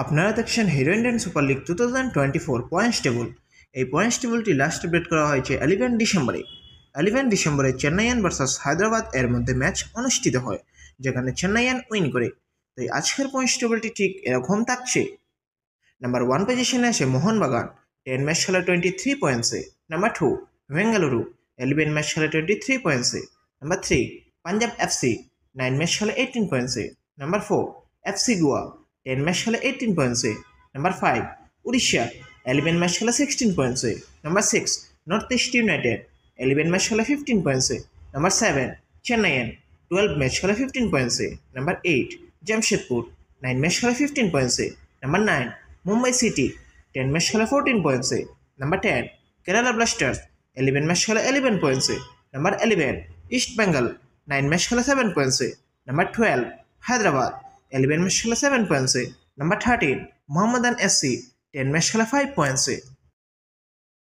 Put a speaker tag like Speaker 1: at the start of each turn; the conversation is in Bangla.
Speaker 1: আপনারা দেখছেন hero Indian super league 2024 points table. এই পয়েন্টস টেবলটি লাস্ট আপডেট করা হয়েছে 11 ডিসেম্বরে চেন্নাইয়ান ভার্সাস হায়দ্রাবাদ এর মধ্যে ম্যাচ অনুষ্ঠিত হয়, যেখানে চেন্নাইয়ান উইন করে। তাই আজকের পয়েন্টস টেবলটি ঠিক এরকম থাকছে। নাম্বার 1 পজিশনে আছে মোহনবাগান, 10 ম্যাচ খেলা 23 পয়েন্টসে। নাম্বার 2 বেঙ্গালুরু, 11 ম্যাচ খেলা 23 পয়েন্টসে। নাম্বার 3 পাঞ্জাব এফসি, 9 ম্যাচ খেলা 18 পয়েন্টসে। নাম্বার 4 এফসি গোয়া, 10 ম্যাচ খেলা 18 পয়েন্টসে। নাম্বার 5 উড়িষ্যা, 11 ম্যাচ খেলা 16 পয়েন্টসে। Number 6 north east united, 11 match খেলা 15 পয়েন্টসে। নাম্বার 7 চেন্নাইয়ান, 12 ম্যাচ খেলা 15 পয়েন্টসে। নাম্বার 8 জামশেদপুর, 9 ম্যাচ খেলা 15 পয়েন্টসে। নাম্বার 9 মুম্বাই সিটি, 10 ম্যাচ খেলা 14 পয়েন্টসে। নাম্বার 10 কেরালা ব্লাস্টার্স, 11 ম্যাচ খেলা 11 পয়েন্টসে। নাম্বার 11 ইস্ট বেঙ্গল, 9 ম্যাচ খেলা 7 পয়েন্টসে। নাম্বার 12 হায়দ্রাবাদ, 11 ম্যাচ খেলা 7 পয়েন্টসে। নাম্বার 13 মোহাম্মদান এসসি, 10 ম্যাচ খেলা 5 পয়েন্টসে।